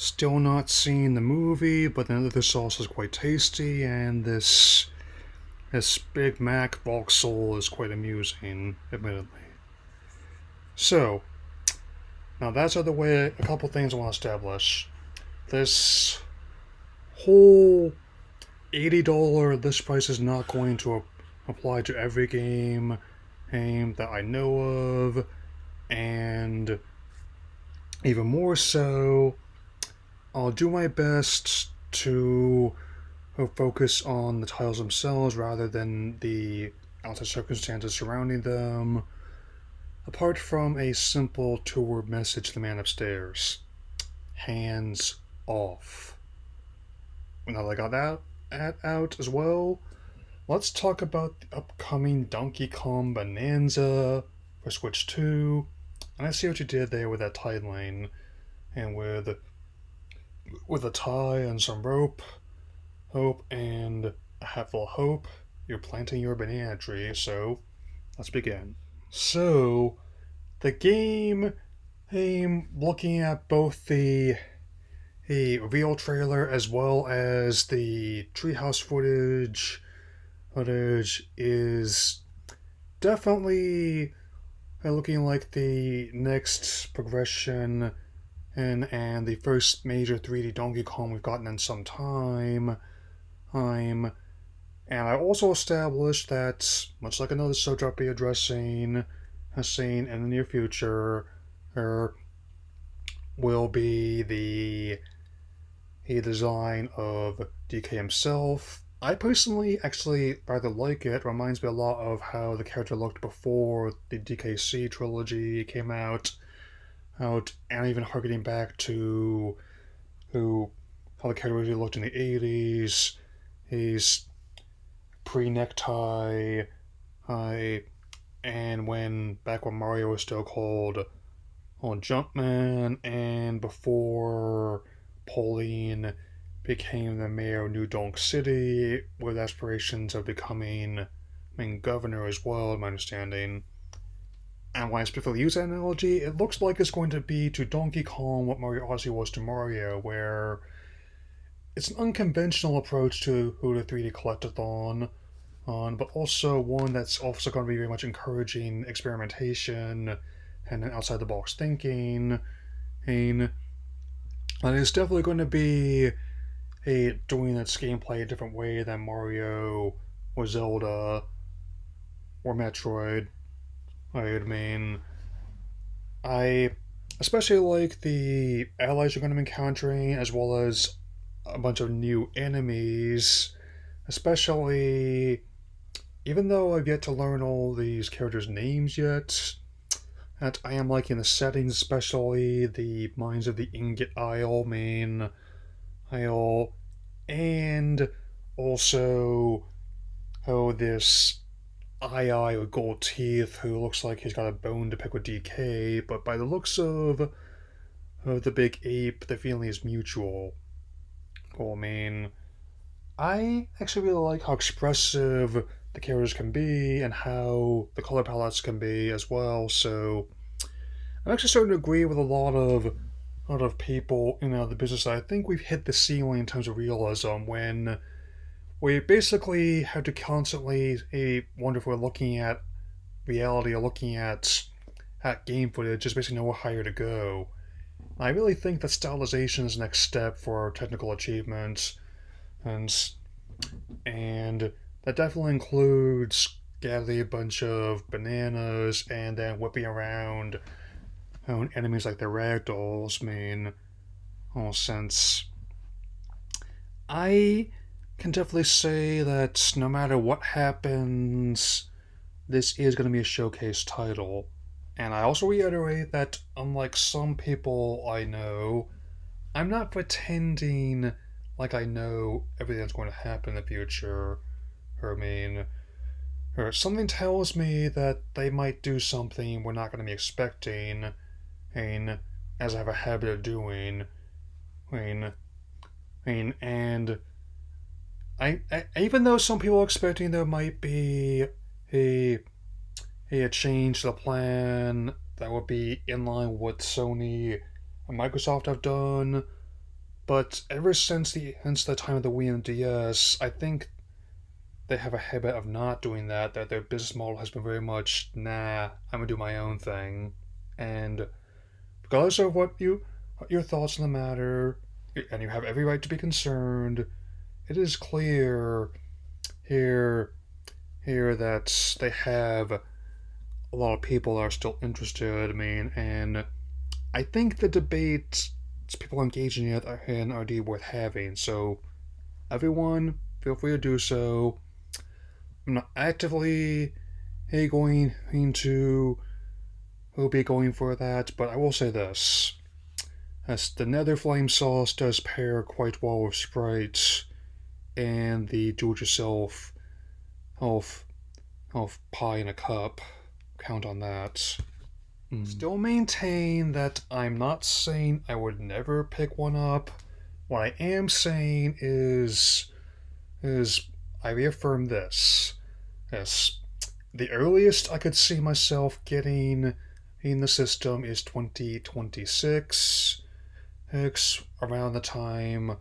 Still not seen the movie, but the other sauce is quite tasty, and this Big Mac voxel is quite amusing, admittedly. So, now that's out of the way, a couple things I want to establish. This whole $80 list price is not going to apply to every game that I know of, and even more so, I'll do my best to focus on the titles themselves rather than the outside circumstances surrounding them, apart from a simple two-word message to the man upstairs: hands off. Now that I got that out as well, let's talk about the upcoming Donkey Kong Bananza for Switch 2. And I see what you did there with that titling, and with a tie and some hope, and a hatful of hope, you're planting your banana tree, so let's begin. So, the game looking at both the reveal trailer as well as the treehouse footage is definitely looking like the next progression and the first major 3D Donkey Kong we've gotten in some time. And I also established that, much like another subject I'll be addressing, saying in the near future, will be the design of DK himself. I personally actually rather like it. It reminds me a lot of how the character looked before the DKC trilogy came out, and even harkening back to how the character really looked in the 80s. He's pre-necktie, and back when Mario was still called Jumpman, and before Pauline became the mayor of New Donk City, with aspirations of becoming main governor as well, in my understanding. And when I specifically use that analogy, it looks like it's going to be to Donkey Kong what Mario Odyssey was to Mario, where it's an unconventional approach to the 3D collectathon, but also one that's also going to be very much encouraging experimentation and outside the box thinking. And it's definitely going to be doing its gameplay a different way than Mario or Zelda or Metroid. I especially like the allies you're going to be encountering, as well as a bunch of new enemies. Especially, even though I've yet to learn all these characters' names yet, that I am liking the settings, especially the Mines of the Ingot Isle, main Isle, and also this Eye with gold teeth who looks like he's got a bone to pick with DK, but by the looks of the big ape, the feeling is mutual. I actually really like how expressive the characters can be and how the color palettes can be as well, so I'm actually starting to agree with a lot of people in the business. I think we've hit the ceiling in terms of realism when we basically have to constantly wonder if we're looking at reality or looking at game footage, just basically know where higher to go. I really think that stylization is the next step for technical achievement, and and that definitely includes gathering a bunch of bananas and then whipping around enemies like the ragdolls. Since I can definitely say that no matter what happens, this is going to be a showcase title. And I also reiterate that, unlike some people I know, I'm not pretending like I know everything that's going to happen in the future. Or something tells me that they might do something we're not going to be expecting, and as I have a habit of doing. I and even though some people are expecting there might be a a change to the plan that would be in line with what Sony and Microsoft have done, But ever since the time of the Wii and DS, I think they have a habit of not doing that. That their business model has been very much, nah, I'm gonna do my own thing. And regardless of what your thoughts on the matter, and you have every right to be concerned, it is clear here here that they have a lot of people that are still interested. I mean, and I think the debates people engaging in are indeed worth having. So everyone, feel free to do so. I'm not actively going into who'll be going for that, but I will say this. As the Nether Flame sauce does pair quite well with Sprite and the do-it-yourself health, health pie in a cup. Count on that. Still maintain that I'm not saying I would never pick one up. What I am saying is I reaffirm this. Yes, the earliest I could see myself getting in the system is 2026. It's around the time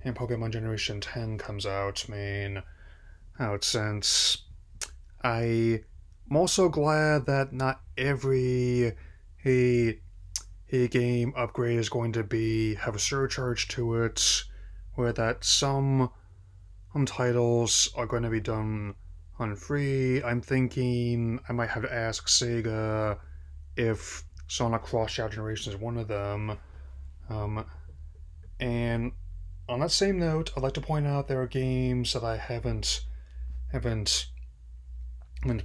and Pokemon Generation 10 comes out. I mean, out since I'm also glad that not every a, a game upgrade is going to be have a surcharge to it, where that some titles are going to be done on free. I'm thinking I might have to ask Sega if Sonic Cross Generation is one of them. Um, and on that same note, I'd like to point out there are games that I haven't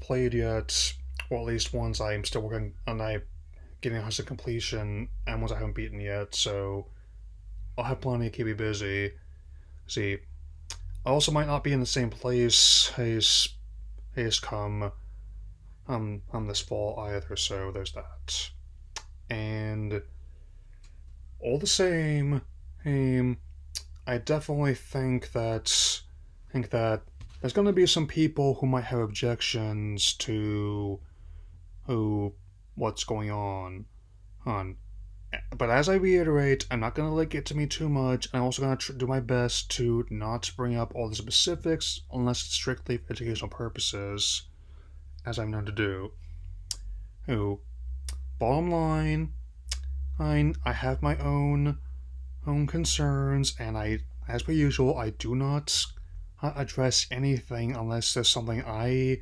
played yet, or at least ones I'm still working on. I getting close to completion, and ones I haven't beaten yet. So I'll have plenty to keep me busy. See, I also might not be in the same place as come this fall either. So there's that. And all the same, I definitely think that there's going to be some people who might have objections to who what's going on. But as I reiterate, I'm not going to let it get to me too much. I'm also going to do my best to not bring up all the specifics unless it's strictly for educational purposes, as I'm known to do. Who, bottom line, I have my own concerns, and as per usual, I do not address anything unless there's something I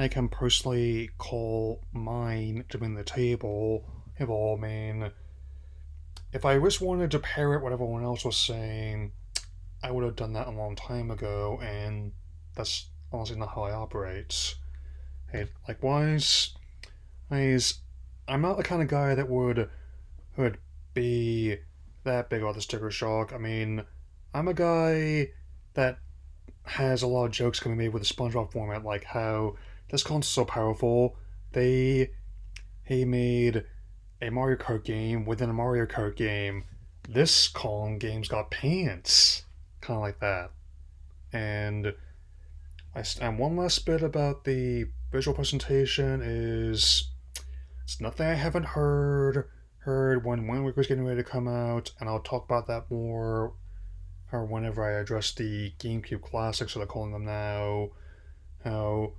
can personally call mine to bring to the table. If all, I mean, if I just wanted to parrot what everyone else was saying, I would have done that a long time ago, and that's honestly not how I operate. Hey, likewise, I'm not the kind of guy that would be that big about the sticker shock. I mean, I'm a guy that has a lot of jokes can be made with the SpongeBob format, like how this console's so powerful. He made a Mario Kart game within a Mario Kart game. This Kong game's got pants, kind of like that. And one last bit about the visual presentation is it's nothing I haven't heard when Wind Waker was getting ready to come out, and I'll talk about that more or whenever I address the GameCube classics, so they're calling them now. How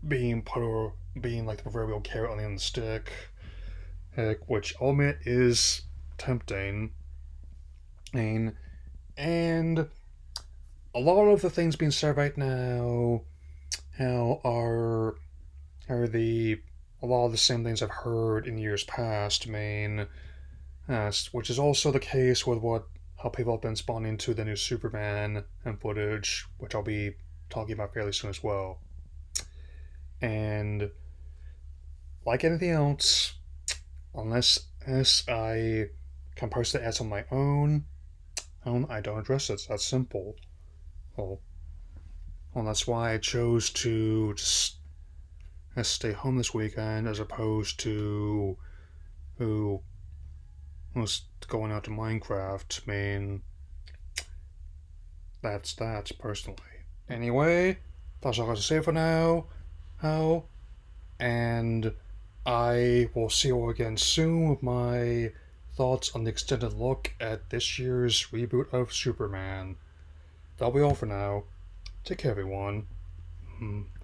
being like the proverbial carrot on the end of the stick, which I'll admit is tempting. And a lot of the things being said right now, are a lot of the same things I've heard in years past. I mean, which is also the case with how people have been responding to the new Superman and footage, which I'll be talking about fairly soon as well. And like anything else, unless I can personally add some of my own, I don't address it. That's simple. Well, that's why I chose to just stay home this weekend as opposed to who was going out to Minecraft. I mean, that's that personally. Anyway, that's all I got to say for now. And I will see you all again soon with my thoughts on the extended look at this year's reboot of Superman. That'll be all for now. Take care, everyone.